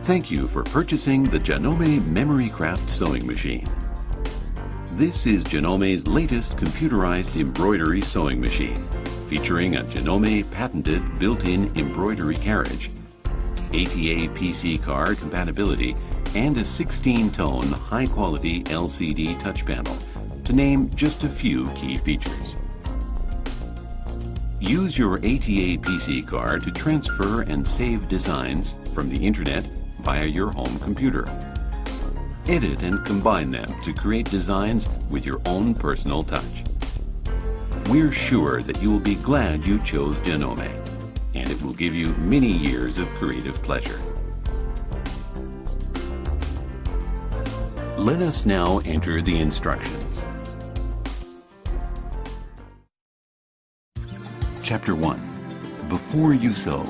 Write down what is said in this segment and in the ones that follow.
Thank you for purchasing the Janome Memory Craft sewing machine. This is Janome's latest computerized embroidery sewing machine, featuring a Janome patented built-in embroidery carriage, ATA PC card compatibility, and a 16-tone high-quality LCD touch panel, to name just a few key features. Use your ATA PC card to transfer and save designs from the internet via your home computer. Edit and combine them to create designs with your own personal touch. We're sure that you will be glad you chose Janome, and it will give you many years of creative pleasure. Let us now enter the instructions. Chapter 1. Before you sew.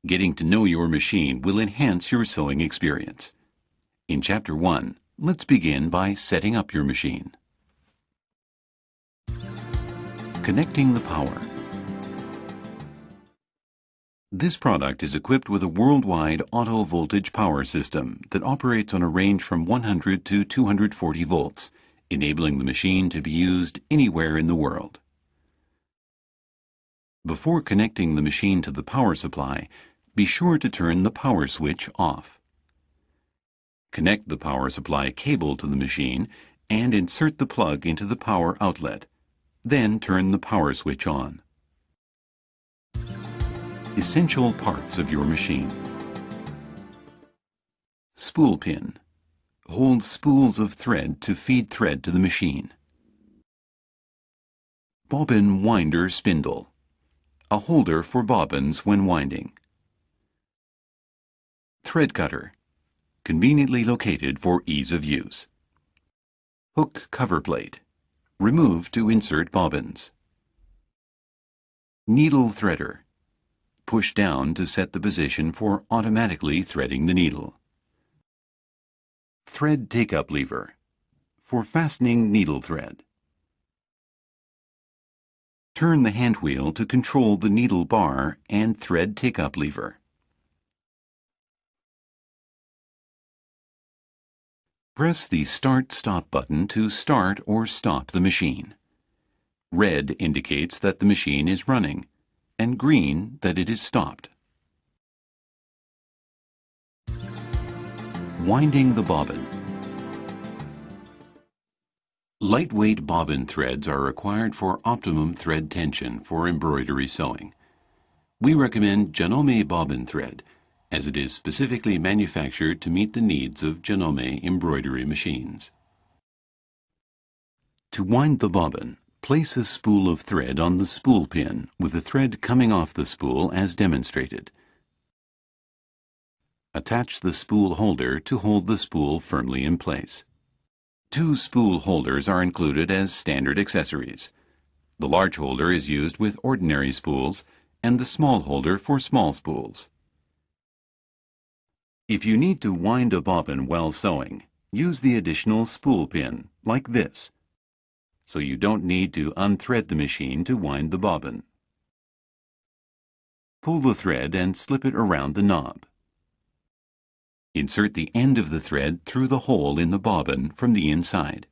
Getting to know your machine will enhance your sewing experience. In Chapter 1, let's begin by setting up your machine. Connecting the power. This product is equipped with a worldwide auto voltage power system that operates on a range from 100 to 240 volts, enabling the machine to be used anywhere in the world. Before connecting the machine to the power supply, be sure to turn the power switch off. Connect the power supply cable to the machine and insert the plug into the power outlet. Then turn the power switch on. Essential parts of your machine. Spool pin. Holds spools of thread to feed thread to the machine. Bobbin winder spindle. A holder for bobbins when winding. Thread cutter. Conveniently located for ease of use. Hook cover plate. Remove to insert bobbins. Needle threader. Push down to set the position for automatically threading the needle. Thread take-up lever. For fastening needle thread. Turn the hand wheel to control the needle bar and thread take-up lever. Press the Start-Stop button to start or stop the machine. Red indicates that the machine is running, and green that it is stopped. Winding the bobbin. Lightweight bobbin threads are required for optimum thread tension for embroidery sewing. We recommend Janome bobbin thread, as it is specifically manufactured to meet the needs of Janome embroidery machines. To wind the bobbin, place a spool of thread on the spool pin with the thread coming off the spool as demonstrated. Attach the spool holder to hold the spool firmly in place. 2 spool holders are included as standard accessories. The large holder is used with ordinary spools and the small holder for small spools. If you need to wind a bobbin while sewing, use the additional spool pin, like this, so you don't need to unthread the machine to wind the bobbin. Pull the thread and slip it around the knob. Insert the end of the thread through the hole in the bobbin from the inside.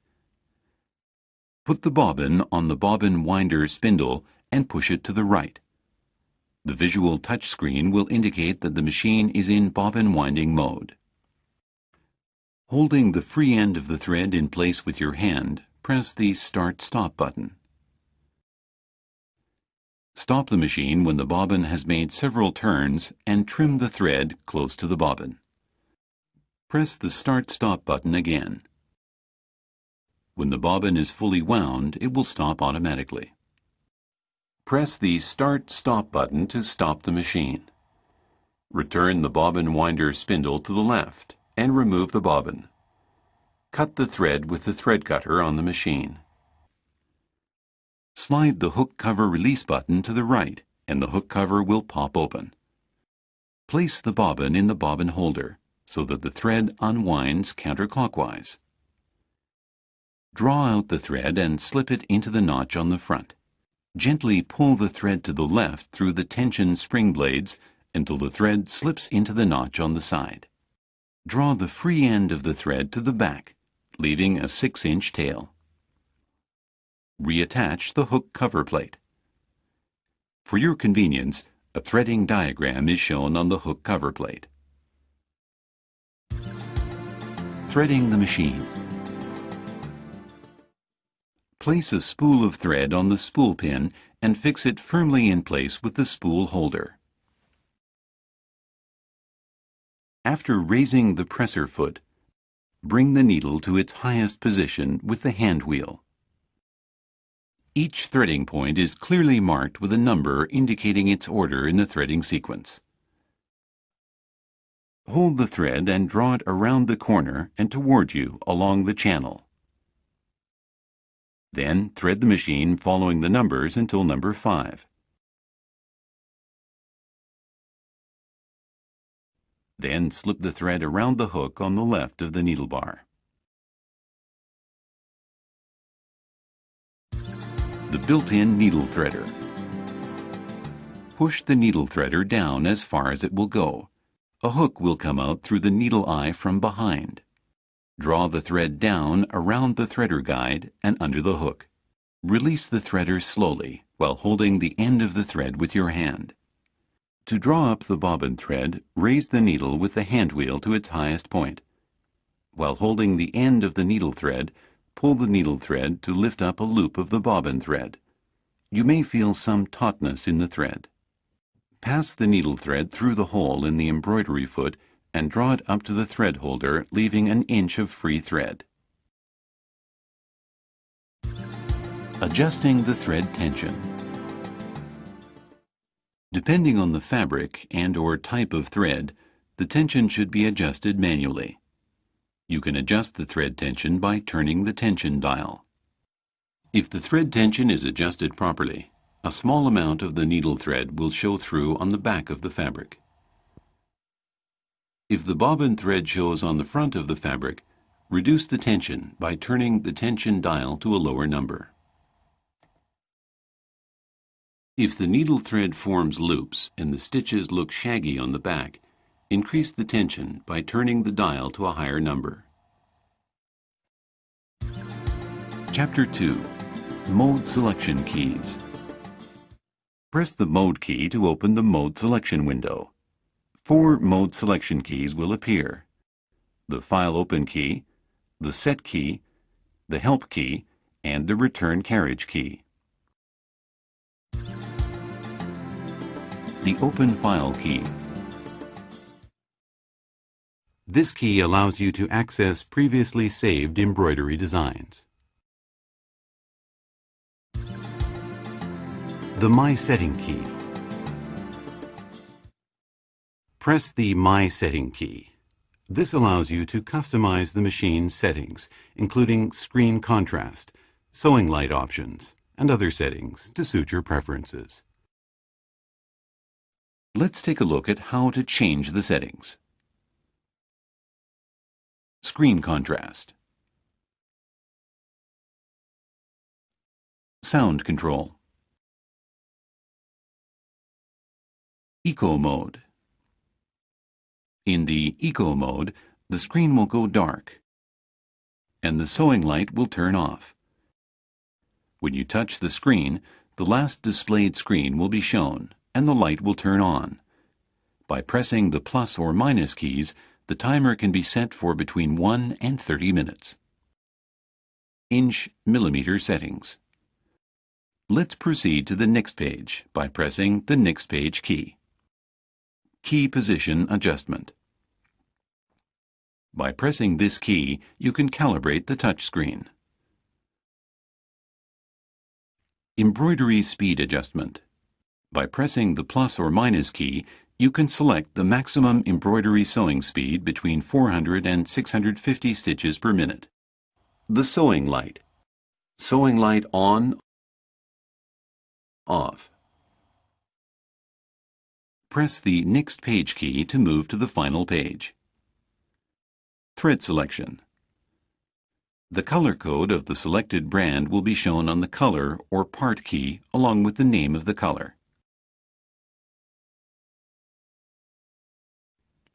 Put the bobbin on the bobbin winder spindle and push it to the right. The visual touch screen will indicate that the machine is in bobbin winding mode. Holding the free end of the thread in place with your hand, press the Start-Stop button. Stop the machine when the bobbin has made several turns and trim the thread close to the bobbin. Press the Start-Stop button again. When the bobbin is fully wound, it will stop automatically. Press the Start-Stop button to stop the machine. Return the bobbin winder spindle to the left and remove the bobbin. Cut the thread with the thread cutter on the machine. Slide the hook cover release button to the right and the hook cover will pop open. Place the bobbin in the bobbin holder so that the thread unwinds counterclockwise. Draw out the thread and slip it into the notch on the front. Gently pull the thread to the left through the tension spring blades until the thread slips into the notch on the side. Draw the free end of the thread to the back, leaving a 6-inch tail. Reattach the hook cover plate. For your convenience, a threading diagram is shown on the hook cover plate. Threading the machine. Place a spool of thread on the spool pin and fix it firmly in place with the spool holder. After raising the presser foot, bring the needle to its highest position with the hand wheel. Each threading point is clearly marked with a number indicating its order in the threading sequence. Hold the thread and draw it around the corner and toward you along the channel. Then thread the machine following the numbers until number 5. Then slip the thread around the hook on the left of the needle bar. The built-in needle threader. Push the needle threader down as far as it will go. A hook will come out through the needle eye from behind. Draw the thread down around the threader guide and under the hook. Release the threader slowly while holding the end of the thread with your hand. To draw up the bobbin thread, raise the needle with the hand wheel to its highest point. While holding the end of the needle thread, pull the needle thread to lift up a loop of the bobbin thread. You may feel some tautness in the thread. Pass the needle thread through the hole in the embroidery foot and draw it up to the thread holder, leaving an inch of free thread. Adjusting the thread tension. Depending on the fabric and/or type of thread, the tension should be adjusted manually. You can adjust the thread tension by turning the tension dial. If the thread tension is adjusted properly, a small amount of the needle thread will show through on the back of the fabric. If the bobbin thread shows on the front of the fabric, reduce the tension by turning the tension dial to a lower number. If the needle thread forms loops and the stitches look shaggy on the back, increase the tension by turning the dial to a higher number. Chapter 2. Mode Selection Keys. Press the Mode key to open the Mode Selection window. 4 Mode Selection keys will appear: the File Open key, the Set key, the Help key, and the Return Carriage key. The Open File key. This key allows you to access previously saved embroidery designs. The My Setting key. Press the My Setting key. This allows you to customize the machine's settings, including screen contrast, sewing light options, and other settings to suit your preferences. Let's take a look at how to change the settings. Screen contrast. Sound control. Eco mode. In the Eco mode, the screen will go dark and the sewing light will turn off. When you touch the screen, the last displayed screen will be shown and the light will turn on. By pressing the plus or minus keys, the timer can be set for between 1 and 30 minutes. Inch/millimeter settings. Let's proceed to the next page by pressing the Next Page key. Key position adjustment. By pressing this key, you can calibrate the touchscreen. Embroidery speed adjustment. By pressing the plus or minus key, you can select the maximum embroidery sewing speed between 400 and 650 stitches per minute. The sewing light. Sewing light on, off. Press the Next Page key to move to the final page. Thread selection. The color code of the selected brand will be shown on the Color or Part key along with the name of the color.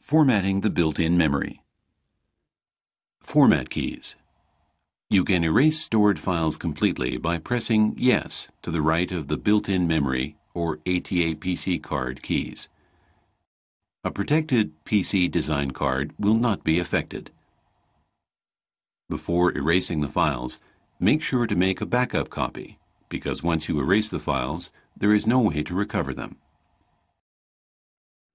Formatting the built-in memory. Format keys. You can erase stored files completely by pressing Yes to the right of the built-in memory or ATA PC card keys. A protected PC design card will not be affected. Before erasing the files, make sure to make a backup copy, because once you erase the files, there is no way to recover them.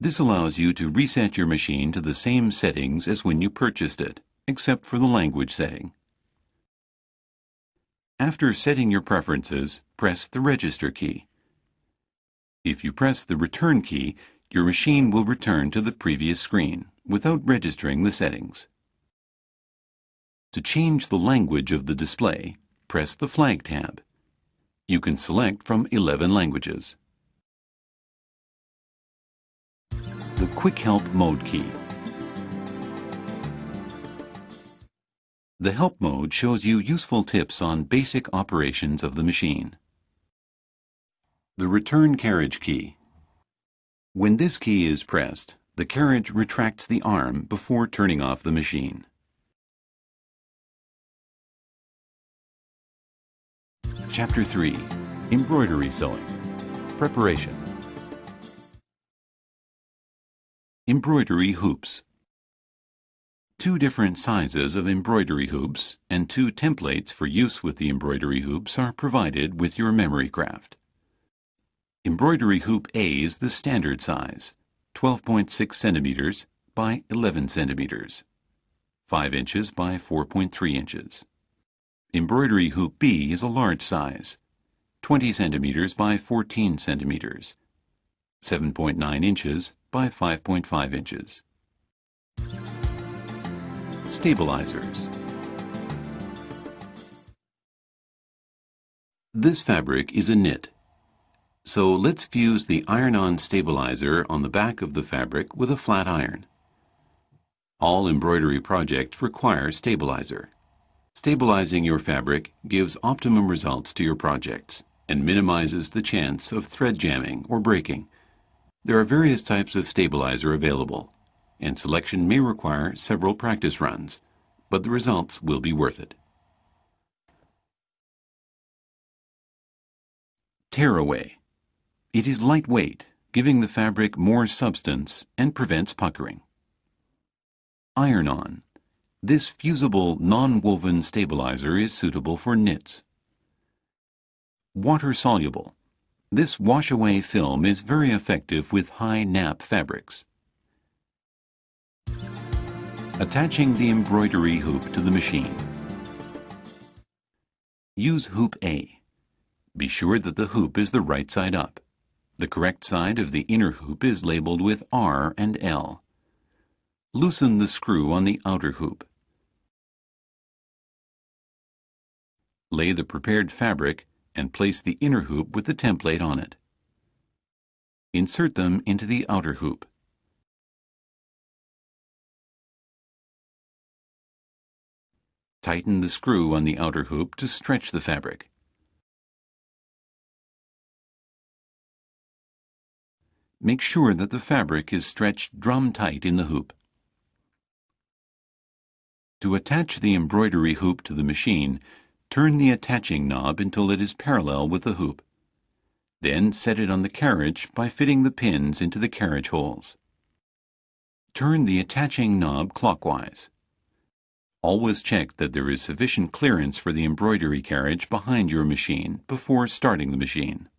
This allows you to reset your machine to the same settings as when you purchased it, except for the language setting. After setting your preferences, press the Register key. If you press the Return key, your machine will return to the previous screen without registering the settings. To change the language of the display, press the Flag tab. You can select from 11 languages. The Quick Help Mode key. The Help mode shows you useful tips on basic operations of the machine. The Return Carriage key. When this key is pressed, the carriage retracts the arm before turning off the machine. Chapter 3. Embroidery Sewing. Preparation. Embroidery hoops. 2 different sizes of embroidery hoops and 2 templates for use with the embroidery hoops are provided with your memory craft. Embroidery hoop A is the standard size, 12.6 centimeters by 11 centimeters, 5 inches by 4.3 inches. Embroidery hoop B is a large size, 20 centimeters by 14 centimeters, 7.9 inches by 5.5 inches. Stabilizers. This fabric is a knit. So let's fuse the iron-on stabilizer on the back of the fabric with a flat iron. All embroidery projects require stabilizer. Stabilizing your fabric gives optimum results to your projects and minimizes the chance of thread jamming or breaking. There are various types of stabilizer available, and selection may require several practice runs, but the results will be worth it. Tear away. It is lightweight, giving the fabric more substance and prevents puckering. Iron-on. This fusible, non-woven stabilizer is suitable for knits. Water-soluble. This wash-away film is very effective with high nap fabrics. Attaching the embroidery hoop to the machine. Use hoop A. Be sure that the hoop is the right side up. The correct side of the inner hoop is labeled with R and L. Loosen the screw on the outer hoop. Lay the prepared fabric and place the inner hoop with the template on it. Insert them into the outer hoop. Tighten the screw on the outer hoop to stretch the fabric. Make sure that the fabric is stretched drum-tight in the hoop. To attach the embroidery hoop to the machine, turn the attaching knob until it is parallel with the hoop. Then set it on the carriage by fitting the pins into the carriage holes. Turn the attaching knob clockwise. Always check that there is sufficient clearance for the embroidery carriage behind your machine before starting the machine.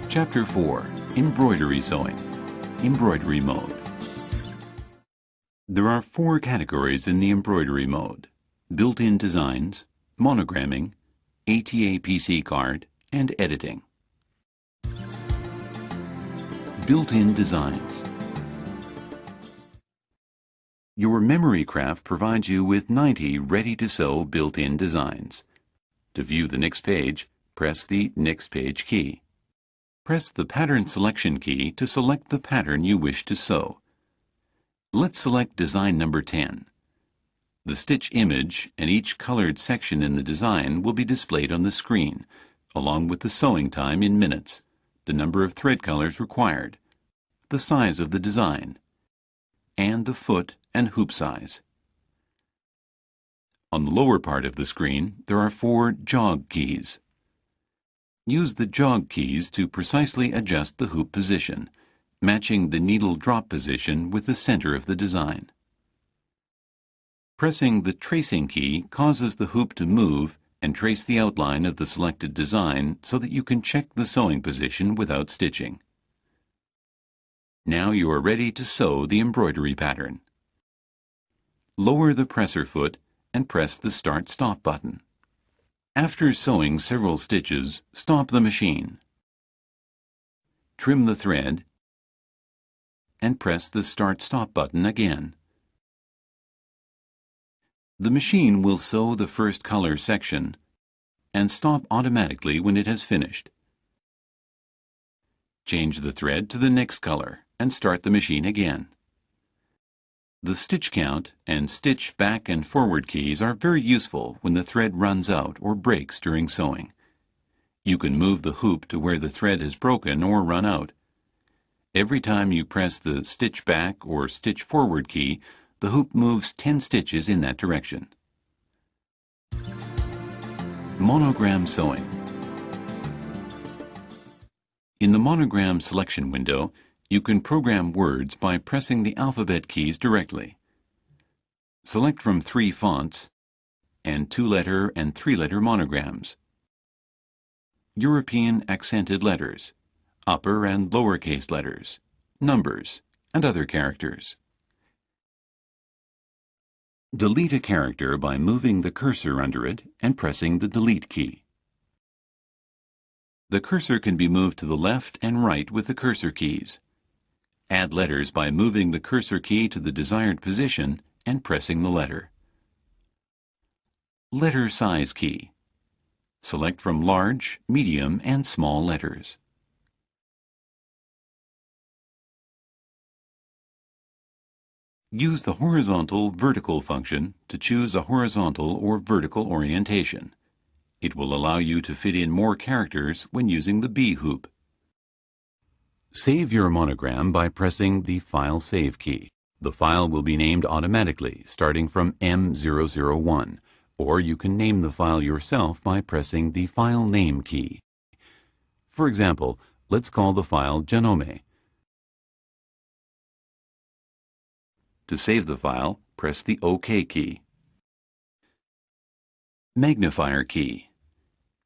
Chapter 4. Embroidery Sewing. Embroidery Mode. There are 4 categories in the embroidery mode: built-in designs, monogramming, ATA PC card, and editing. Built-in designs. Your memory craft provides you with 90 ready-to-sew built-in designs. To view the next page, press the Next Page key. Press the Pattern Selection key to select the pattern you wish to sew. Let's select design number 10. The stitch image and each colored section in the design will be displayed on the screen, along with the sewing time in minutes, the number of thread colors required, the size of the design, and the foot and hoop size. On the lower part of the screen, there are 4 jog keys. Use the jog keys to precisely adjust the hoop position, matching the needle drop position with the center of the design. Pressing the tracing key causes the hoop to move and trace the outline of the selected design so that you can check the sewing position without stitching. Now you are ready to sew the embroidery pattern. Lower the presser foot and press the Start-Stop button. After sewing several stitches, stop the machine. Trim the thread and press the Start-Stop button again. The machine will sew the first color section and stop automatically when it has finished. Change the thread to the next color and start the machine again. The stitch count and stitch back and forward keys are very useful when the thread runs out or breaks during sewing. You can move the hoop to where the thread has broken or run out. Every time you press the stitch back or stitch forward key, the hoop moves 10 stitches in that direction. Monogram sewing. In the monogram selection window, you can program words by pressing the alphabet keys directly. Select from 3 fonts and 2-letter and 3-letter monograms, European accented letters, upper and lowercase letters, numbers, and other characters. Delete a character by moving the cursor under it and pressing the Delete key. The cursor can be moved to the left and right with the cursor keys. Add letters by moving the cursor key to the desired position and pressing the letter. Letter size key. Select from large, medium, and small letters. Use the horizontal-vertical function to choose a horizontal or vertical orientation. It will allow you to fit in more characters when using the B hoop. Save your monogram by pressing the File Save key. The file will be named automatically starting from M001, or you can name the file yourself by pressing the File Name key. For example, let's call the file Janome. To save the file, press the OK key. Magnifier key.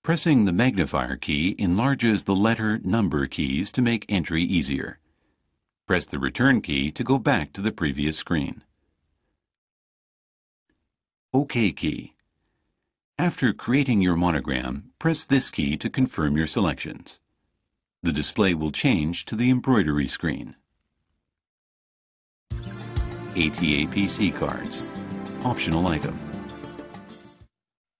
Pressing the magnifier key enlarges the letter/number keys to make entry easier. Press the return key to go back to the previous screen. OK key. After creating your monogram, press this key to confirm your selections. The display will change to the embroidery screen. ATA PC cards. Optional item.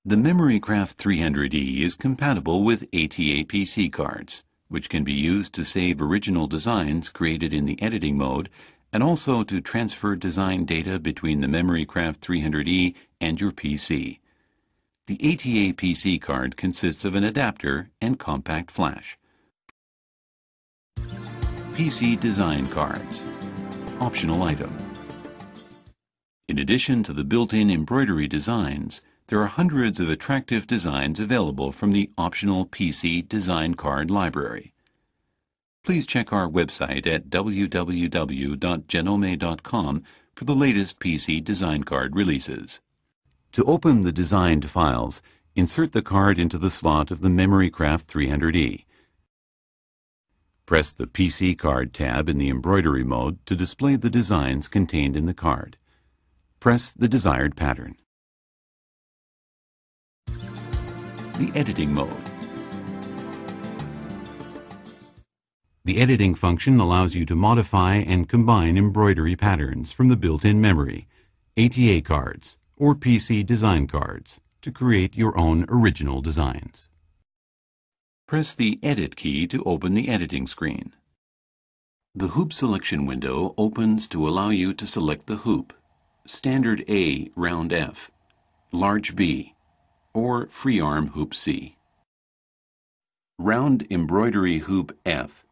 The MemoryCraft 300E is compatible with ATA PC cards, which can be used to save original designs created in the editing mode and also to transfer design data between the MemoryCraft 300E and your PC. The ATA PC card consists of an adapter and compact flash. PC design cards. Optional item. In addition to the built-in embroidery designs, there are hundreds of attractive designs available from the optional PC design card library. Please check our website at www.janome.com for the latest PC design card releases. To open the designed files, insert the card into the slot of the MemoryCraft 300E. Press the PC card tab in the embroidery mode to display the designs contained in the card. Press the desired pattern. The editing mode. The editing function allows you to modify and combine embroidery patterns from the built-in memory, ATA cards, or PC design cards to create your own original designs. Press the Edit key to open the editing screen. The hoop selection window opens to allow you to select the hoop, Standard A round F, Large B, or Free Arm Hoop C. Round embroidery hoop F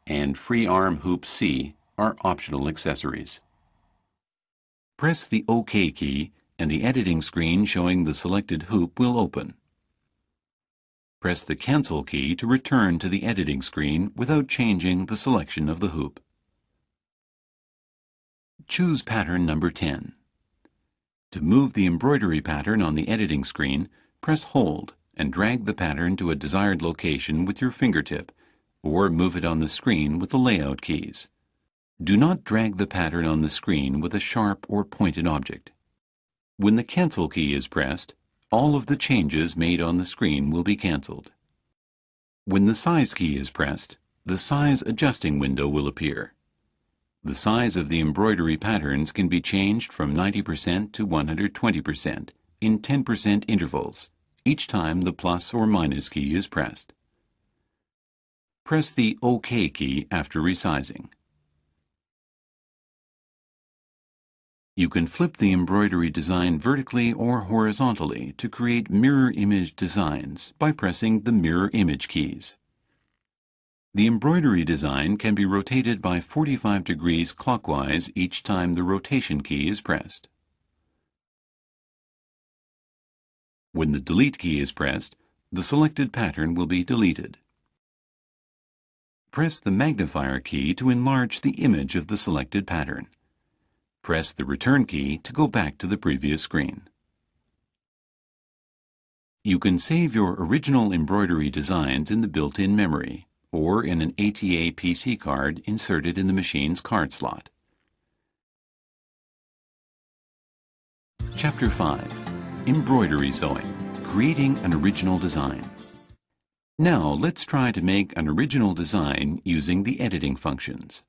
and free arm hoop C are optional accessories. Press the OK key and the editing screen showing the selected hoop will open. Press the Cancel key to return to the editing screen without changing the selection of the hoop. Choose pattern number 10. To move the embroidery pattern on the editing screen, press Hold and drag the pattern to a desired location with your fingertip, or move it on the screen with the layout keys. Do not drag the pattern on the screen with a sharp or pointed object. When the Cancel key is pressed, all of the changes made on the screen will be cancelled. When the Size key is pressed, the size adjusting window will appear. The size of the embroidery patterns can be changed from 90% to 120% in 10% intervals, each time the plus or minus key is pressed. Press the OK key after resizing. You can flip the embroidery design vertically or horizontally to create mirror image designs by pressing the mirror image keys. The embroidery design can be rotated by 45 degrees clockwise each time the rotation key is pressed. When the Delete key is pressed, the selected pattern will be deleted. Press the magnifier key to enlarge the image of the selected pattern. Press the Return key to go back to the previous screen. You can save your original embroidery designs in the built-in memory or in an ATA PC card inserted in the machine's card slot. Chapter 5. Embroidery Sewing. Creating an Original Design. Now let's try to make an original design using the editing functions.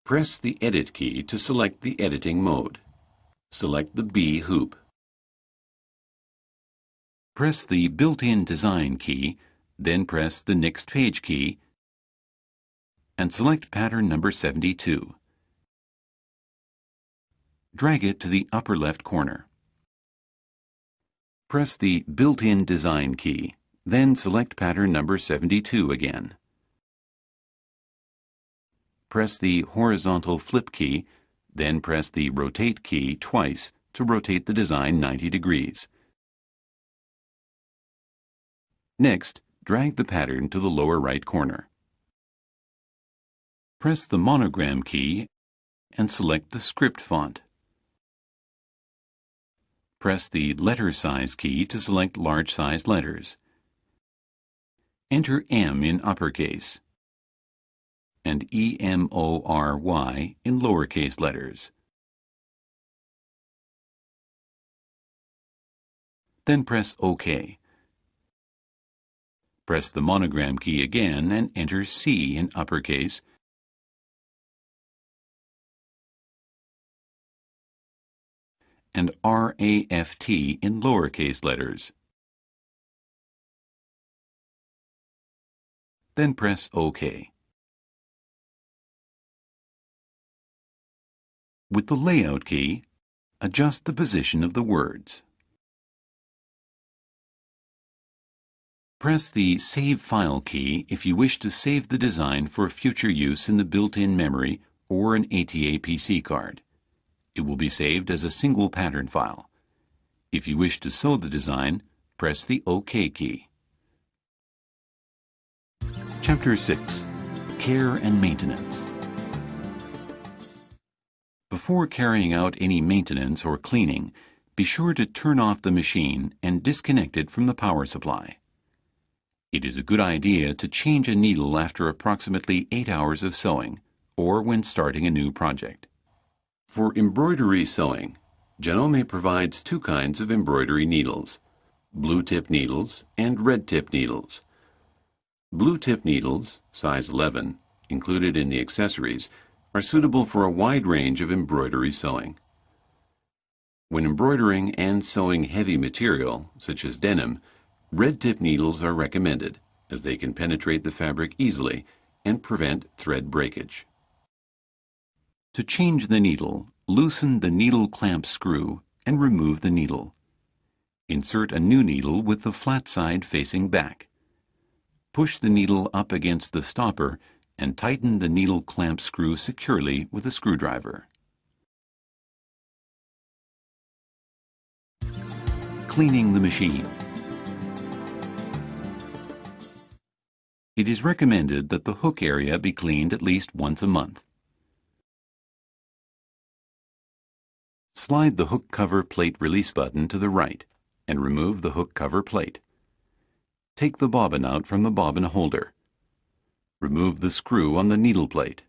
Press the Edit key to select the editing mode. Select the B hoop. Press the built-in Design key, then press the Next Page key and select pattern number 72. Drag it to the upper left corner. Press the built-in Design key, then select pattern number 72 again. Press the horizontal flip key, then press the Rotate key twice to rotate the design 90 degrees. Next, drag the pattern to the lower right corner. Press the Monogram key and select the script font. Press the Letter Size key to select large-sized letters. Enter M in uppercase and EMORY in lowercase letters. Then press OK. Press the Monogram key again and enter C in uppercase and RAFT in lowercase letters. Then press OK. With the Layout key, adjust the position of the words. Press the Save File key if you wish to save the design for future use in the built-in memory or an ATA PC card. It will be saved as a single pattern file. If you wish to sew the design, press the OK key. Chapter 6. Care and Maintenance. Before carrying out any maintenance or cleaning, be sure to turn off the machine and disconnect it from the power supply. It is a good idea to change a needle after approximately 8 hours of sewing, or when starting a new project. For embroidery sewing, Janome provides two kinds of embroidery needles, blue tip needles and red tip needles. Blue tip needles, size 11, included in the accessories, are suitable for a wide range of embroidery sewing. When embroidering and sewing heavy material, such as denim, red tip needles are recommended, as they can penetrate the fabric easily and prevent thread breakage. To change the needle, loosen the needle clamp screw and remove the needle. Insert a new needle with the flat side facing back. Push the needle up against the stopper and tighten the needle clamp screw securely with a screwdriver. Cleaning the machine. It is recommended that the hook area be cleaned at least once a month. Slide the hook cover plate release button to the right and remove the hook cover plate. Take the bobbin out from the bobbin holder. Remove the screw on the needle plate.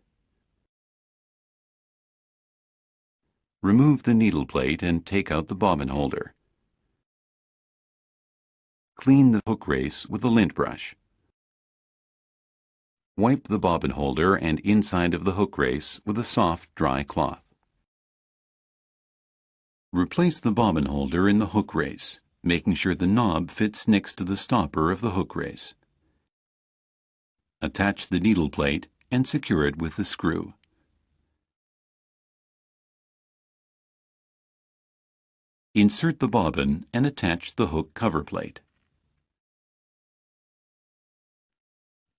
Remove the needle plate and take out the bobbin holder. Clean the hook race with a lint brush. Wipe the bobbin holder and inside of the hook race with a soft, dry cloth. Replace the bobbin holder in the hook race, making sure the knob fits next to the stopper of the hook race. Attach the needle plate and secure it with the screw. Insert the bobbin and attach the hook cover plate.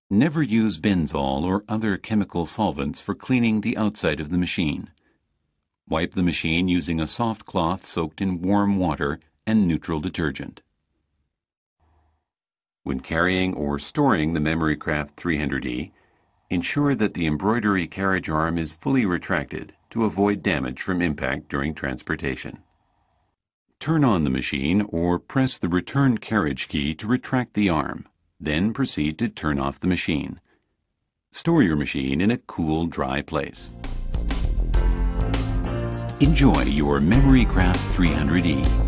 Never use Benzol or other chemical solvents for cleaning the outside of the machine. Wipe the machine using a soft cloth soaked in warm water and neutral detergent. When carrying or storing the MemoryCraft 300E, ensure that the embroidery carriage arm is fully retracted to avoid damage from impact during transportation. Turn on the machine or press the return carriage key to retract the arm. Then proceed to turn off the machine. Store your machine in a cool, dry place. Enjoy your MemoryCraft 300E.